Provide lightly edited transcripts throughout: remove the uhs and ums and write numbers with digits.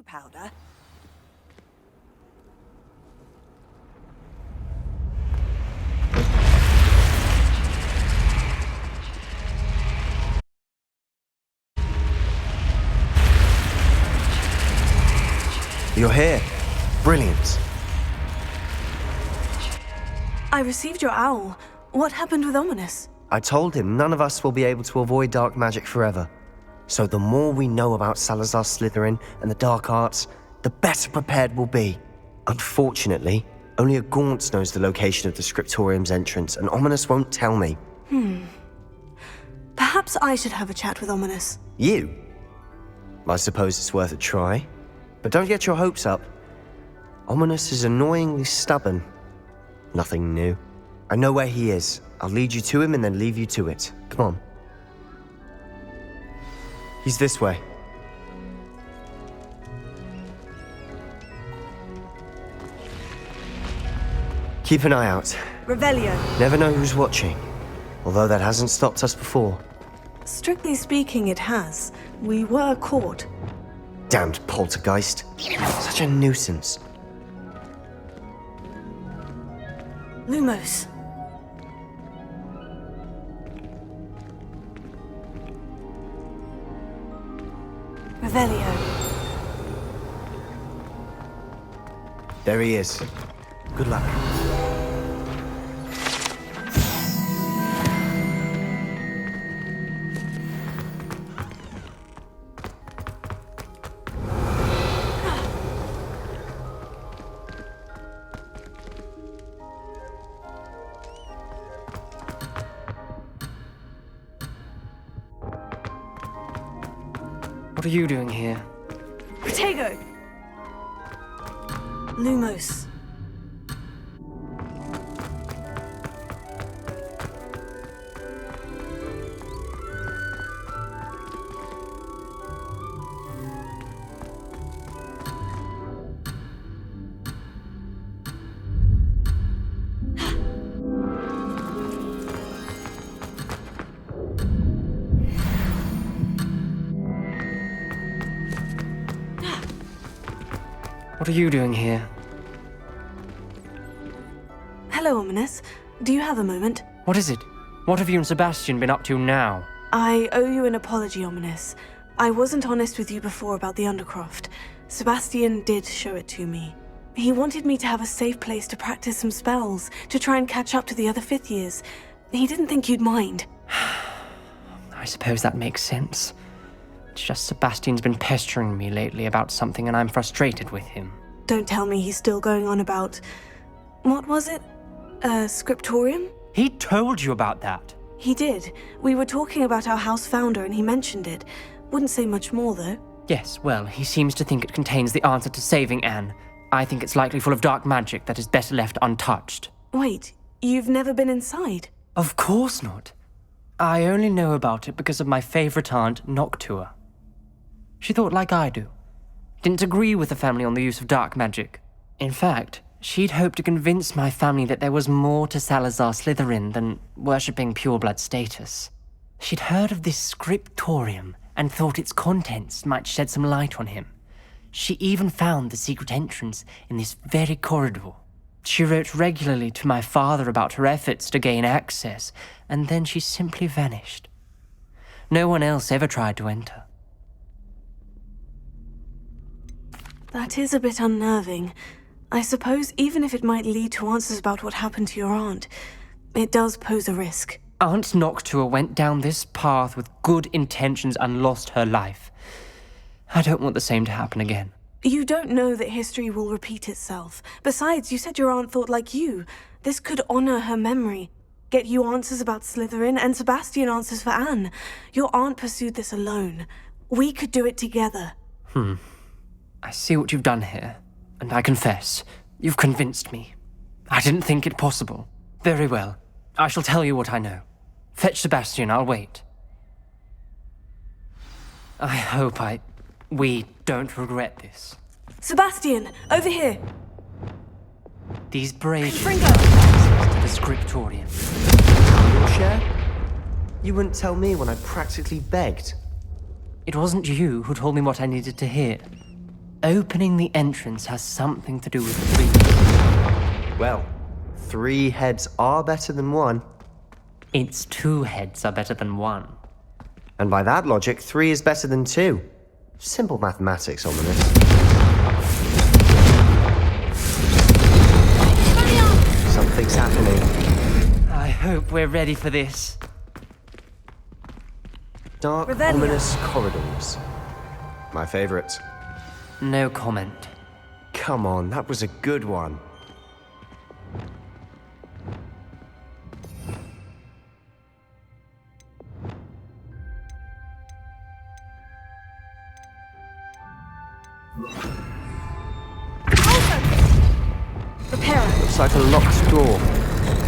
Powder. You're here. Brilliant. I received your owl. What happened with Ominous? I told him none of us will be able to avoid dark magic forever. So the more we know about Salazar Slytherin and the dark arts, the better prepared we'll be. Unfortunately, only a Gaunt knows the location of the Scriptorium's entrance, and Ominous won't tell me. Perhaps I should have a chat with Ominous. You? I suppose it's worth a try. But don't get your hopes up. Ominous is annoyingly stubborn. Nothing new. I know where he is. I'll lead you to him and then leave you to it. Come on. He's this way. Keep an eye out. Revelio. Never know who's watching. Although that hasn't stopped us before. Strictly speaking, it has. We were caught. Damned poltergeist. Such a nuisance. Lumos. Revelio. There he is. Good luck. What are you doing here? Protego! Lumos. What are you doing here? Hello, Ominous. Do you have a moment? What is it? What have you and Sebastian been up to now? I owe you an apology, Ominous. I wasn't honest with you before about the Undercroft. Sebastian did show it to me. He wanted me to have a safe place to practice some spells, to try and catch up to the other fifth years. He didn't think you'd mind. I suppose that makes sense. It's just Sebastian's been pestering me lately about something and I'm frustrated with him. Don't tell me he's still going on about... What was it? Scriptorium? He told you about that? He did. We were talking about our house founder and he mentioned it. Wouldn't say much more, though. Yes, well, he seems to think it contains the answer to saving Anne. I think it's likely full of dark magic that is better left untouched. Wait, you've never been inside? Of course not. I only know about it because of my favorite aunt, Noctua. She thought like I do. Didn't agree with the family on the use of dark magic. In fact, she'd hoped to convince my family that there was more to Salazar Slytherin than worshipping pureblood status. She'd heard of this scriptorium and thought its contents might shed some light on him. She even found the secret entrance in this very corridor. She wrote regularly to my father about her efforts to gain access, and then she simply vanished. No one else ever tried to enter. That is a bit unnerving. I suppose even if it might lead to answers about what happened to your aunt, it does pose a risk. Aunt Noctua went down this path with good intentions and lost her life. I don't want the same to happen again. You don't know that history will repeat itself. Besides, you said your aunt thought like you. This could honor her memory. Get you answers about Slytherin and Sebastian answers for Anne. Your aunt pursued this alone. We could do it together. I see what you've done here, and I confess, you've convinced me. I didn't think it possible. Very well. I shall tell you what I know. Fetch Sebastian, I'll wait. I hope we don't regret this. Sebastian, over here! These braves Confringo! have access to the scriptorium. Your share? You wouldn't tell me when I practically begged. It wasn't you who told me what I needed to hear. Opening the entrance has something to do with the Well, 3 heads are better than 1. It's 2 heads are better than 1. And by that logic, 3 is better than 2. Simple mathematics, Ominous. Something's happening. I hope we're ready for this. Dark, Revelio. ominous corridors. My favorite. No comment. Come on, that was a good one. Repairer! Looks like a locked door.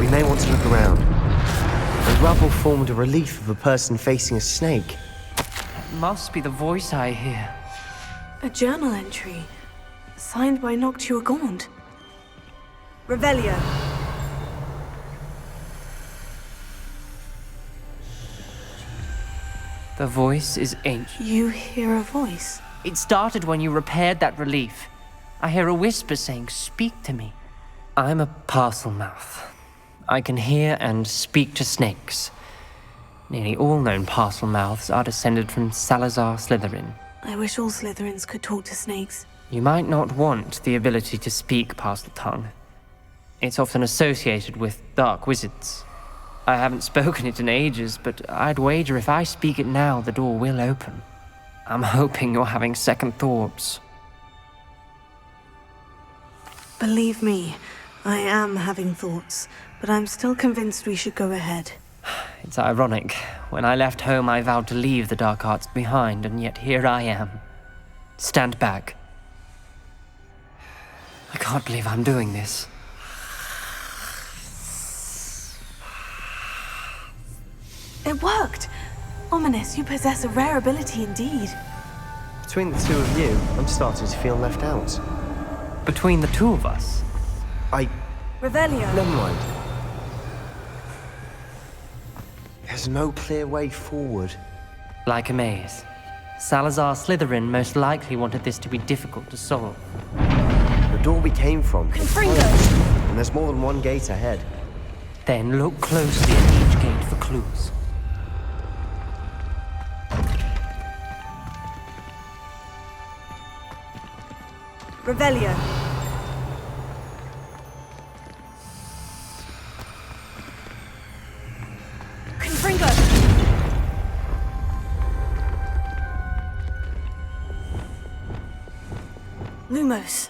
We may want to look around. The rubble formed a relief of a person facing a snake. Must be the voice I hear. A journal entry. Signed by Noctua Gaunt. Revelio. The voice is ancient. You hear a voice. It started when you repaired that relief. I hear a whisper saying, "Speak to me." I'm a parcel mouth. I can hear and speak to snakes. Nearly all known parcel mouths are descended from Salazar Slytherin. I wish all Slytherins could talk to snakes. You might not want the ability to speak parcel tongue. It's often associated with dark wizards. I haven't spoken it in ages, but I'd wager if I speak it now, the door will open. I'm hoping you're having second thoughts. Believe me, I am having thoughts, but I'm still convinced we should go ahead. It's ironic. When I left home, I vowed to leave the dark arts behind, and yet here I am. Stand back. I can't believe I'm doing this. It worked! Ominous, you possess a rare ability indeed. Between the 2 of you, I'm starting to feel left out. Between the 2 of us, Revelio. Never mind. There's no clear way forward. like a maze. Salazar Slytherin most likely wanted this to be difficult to solve. The door we came from is Confringo. closed, and there's more than one gate ahead. Then look closely at each gate for clues. Revelio. Confringo. Lumos.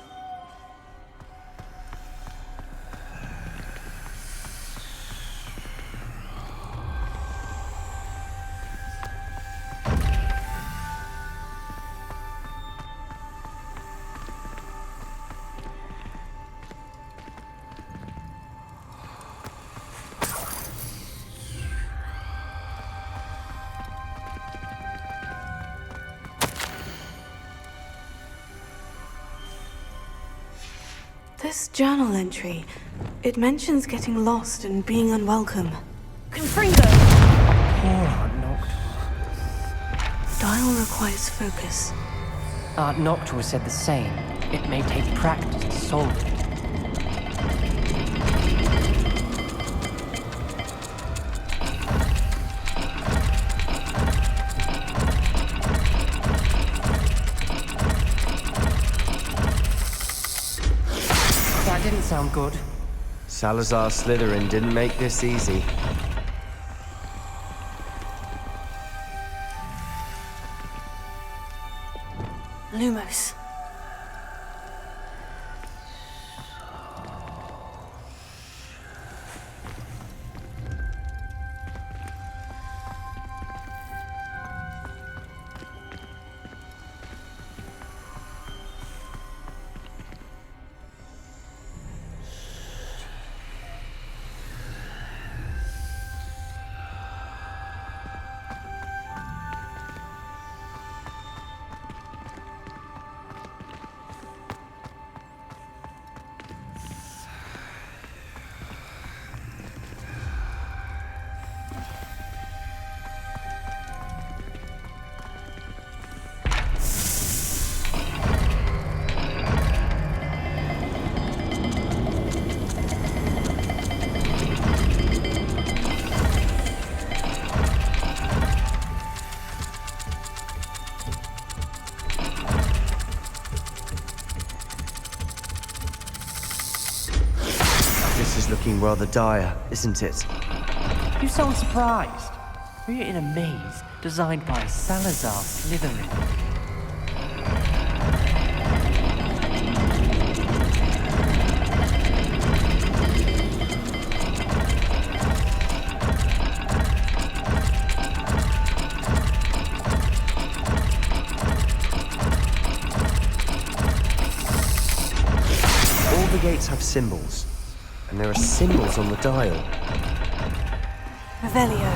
This journal entry, it mentions getting lost and being unwelcome. Confringo! Poor Aunt Noctua. Dial requires focus. Aunt Noctua said the same. It may take practice to solve it. That didn't sound good. Salazar Slytherin didn't make this easy. Lumos. This is looking rather dire, isn't it? You sound surprised. We're in a maze designed by Salazar Slytherin. All the gates have symbols, and there are symbols on the dial. Revelio.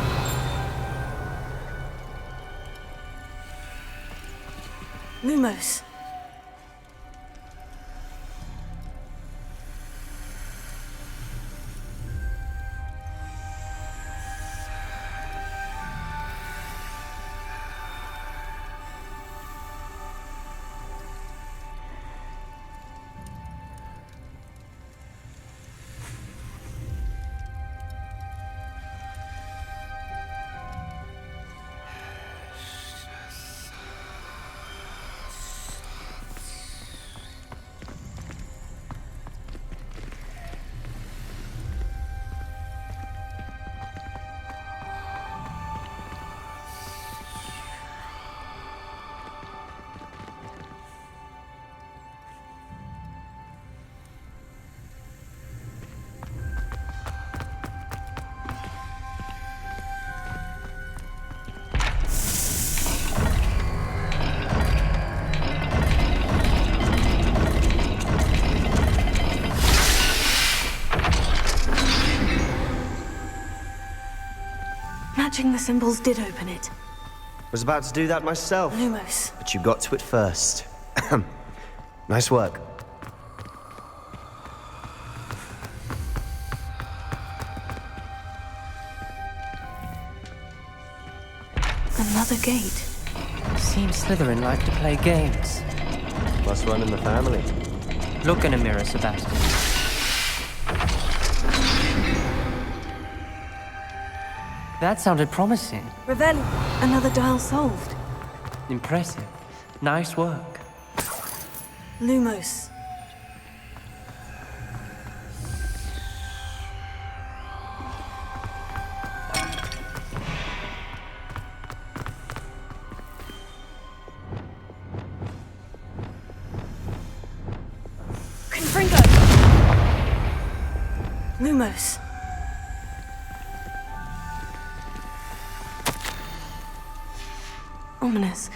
Lumos. Matching the symbols did open it. Was about to do that myself, Lumos. but you got to it first. Nice work. Another gate. Seems Slytherin like to play games. Must run in the family. Look in a mirror, Sebastian. That sounded promising. Revelio. Another dial solved. Impressive. Nice work. Lumos. Confringo. Lumos. Ominous.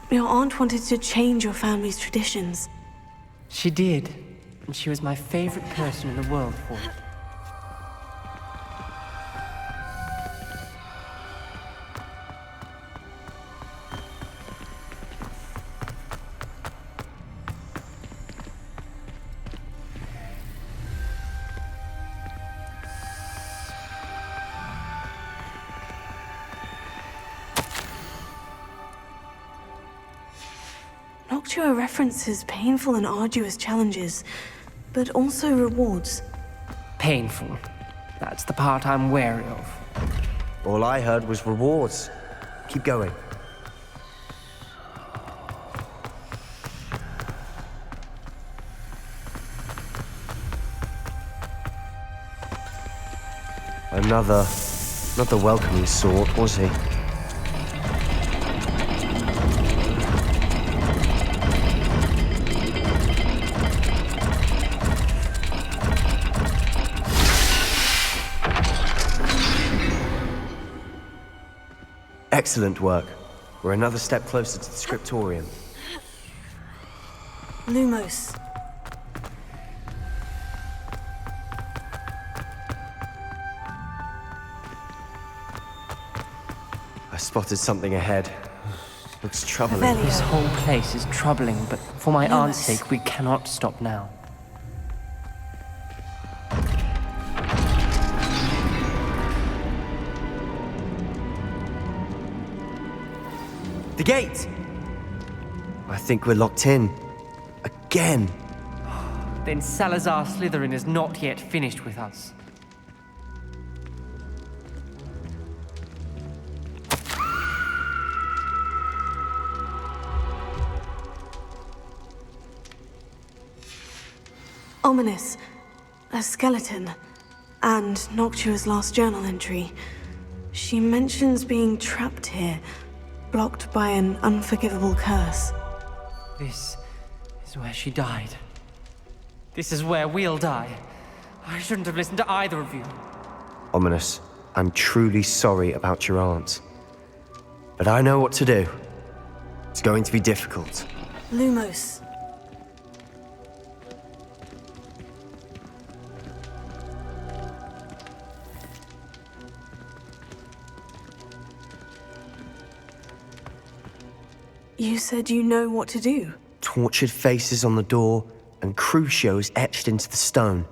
Your aunt wanted to change your family's traditions. She did. And she was my favorite person in the world for it. Noctua references painful and arduous challenges, but also rewards. Painful. That's the part I'm wary of. All I heard was rewards. Keep going. Another, not the welcoming sort, was he? Excellent work. We're another step closer to the scriptorium. Lumos. I spotted something ahead. Looks troubling. Revelio. This whole place is troubling, but for my aunt's Lumos. sake, we cannot stop now. The gate! I think we're locked in. Again. Then Salazar Slytherin is not yet finished with us. Ominous. A skeleton. and Noctua's last journal entry. She mentions being trapped here, blocked by an unforgivable curse. This is where she died. This is where we'll die. I shouldn't have listened to either of you. Ominous, I'm truly sorry about your aunt. But I know what to do. It's going to be difficult. Lumos. You said you know what to do. Tortured faces on the door and Crucios etched into the stone.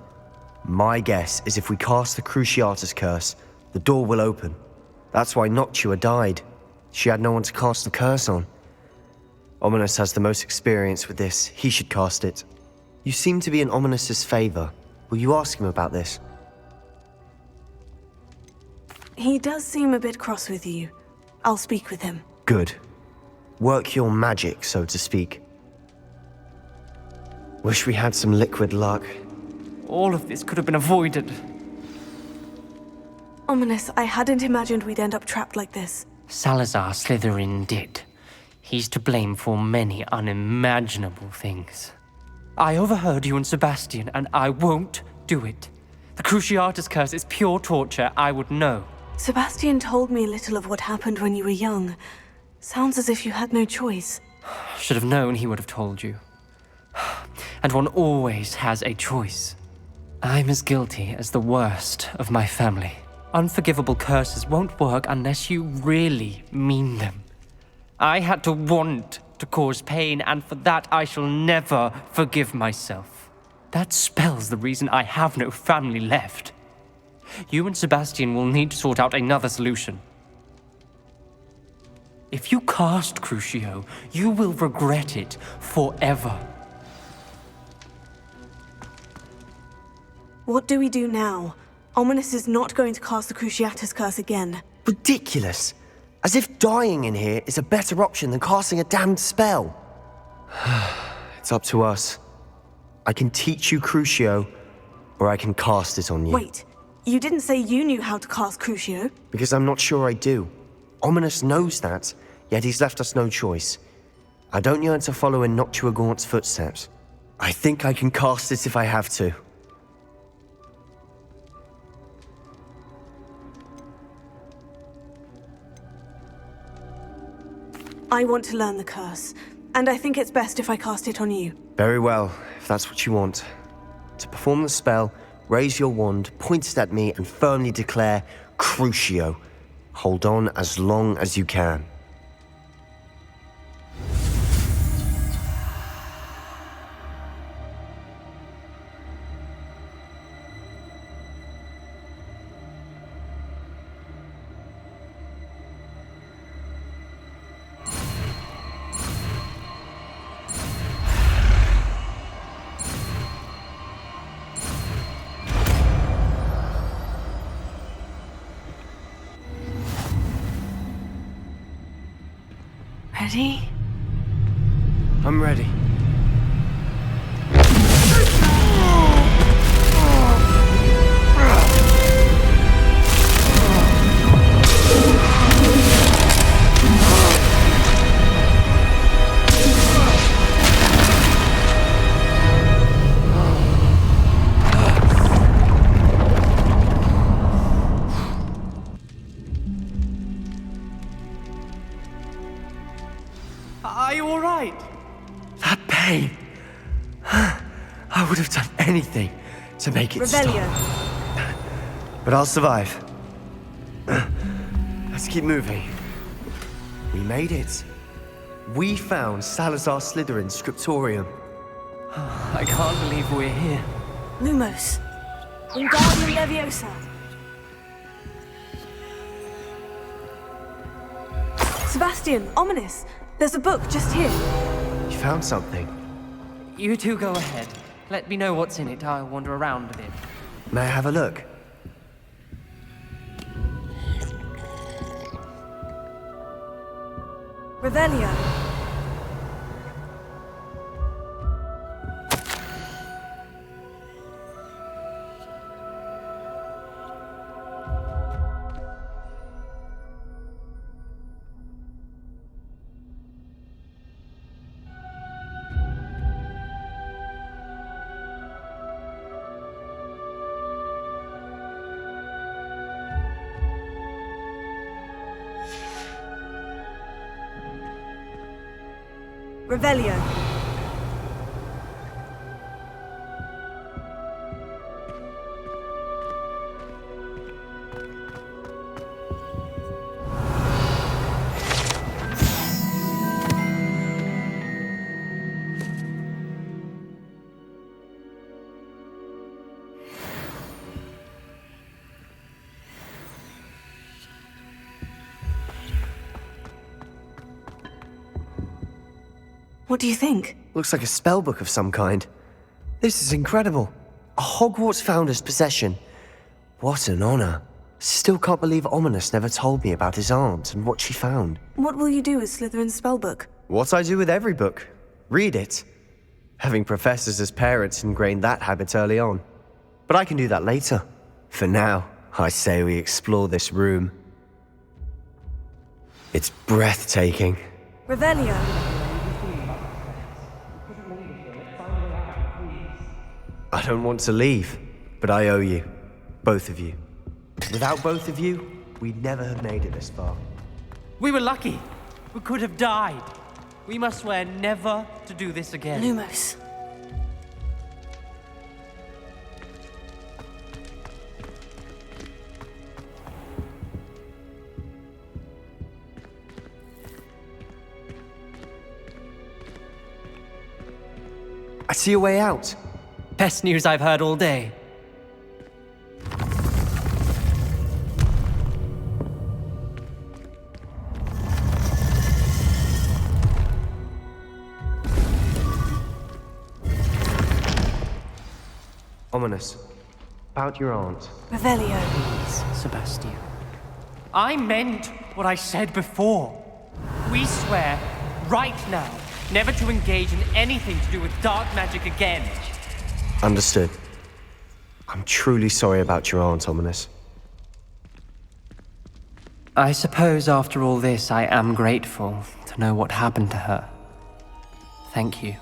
My guess is if we cast the Cruciatus curse, the door will open. That's why Noctua died. She had no one to cast the curse on. Ominous has the most experience with this. He should cast it. You seem to be in Ominous's favor. Will you ask him about this? He does seem a bit cross with you. I'll speak with him. Good. Work your magic, so to speak. Wish we had some liquid luck. All of this could have been avoided. Ominous, I hadn't imagined we'd end up trapped like this. Salazar Slytherin did. He's to blame for many unimaginable things. I overheard you and Sebastian, and I won't do it. The Cruciatus curse is pure torture, I would know. Sebastian told me a little of what happened when you were young. Sounds as if you had no choice. Should have known he would have told you. And one always has a choice. I'm as guilty as the worst of my family. Unforgivable curses won't work unless you really mean them. I had to want to cause pain, and for that I shall never forgive myself. That spells the reason I have no family left. You and Sebastian will need to sort out another solution. If you cast Crucio, you will regret it forever. What do we do now? Ominous is not going to cast the Cruciatus curse again. Ridiculous! As if dying in here is a better option than casting a damned spell. It's up to us. I can teach you Crucio, or I can cast it on you. Wait, you didn't say you knew how to cast Crucio? Because I'm not sure I do. Ominous knows that, yet he's left us no choice. I don't yearn to follow in Noctua Gaunt's footsteps. I think I can cast it if I have to. I want to learn the curse, and I think it's best if I cast it on you. Very well, if that's what you want. To perform the spell, raise your wand, point it at me, and firmly declare, Crucio. Hold on as long as you can. Ready? I'm ready. Are you all right? That pain. I would have done anything to make it Revelio. stop. But I'll survive. Let's keep moving. We made it. We found Salazar Slytherin's scriptorium. I can't believe we're here. Lumos. Wingardium Leviosa. Sebastian, Ominous. There's a book just here. You found something. You two go ahead. Let me know what's in it. I'll wander around a bit. May I have a look? Revelio. Revelio. What do you think? Looks like a spellbook of some kind. This is incredible. A Hogwarts founder's possession. What an honor. Still can't believe Ominous never told me about his aunt and what she found. What will you do with Slytherin's spellbook? What I do with every book. Read it. Having professors as parents ingrained that habit early on. But I can do that later. For now, I say we explore this room. It's breathtaking. Revelio. I don't want to leave, but I owe you. Both of you. Without both of you, we'd never have made it this far. We were lucky. We could have died. We must swear never to do this again. Lumos. I see a way out. Best news I've heard all day. Ominous. About your aunt. Revelio. Please, Sebastian. I meant what I said before. We swear, right now, never to engage in anything to do with dark magic again. Understood. I'm truly sorry about your aunt, Ominous. I suppose after all this, I am grateful to know what happened to her. Thank you.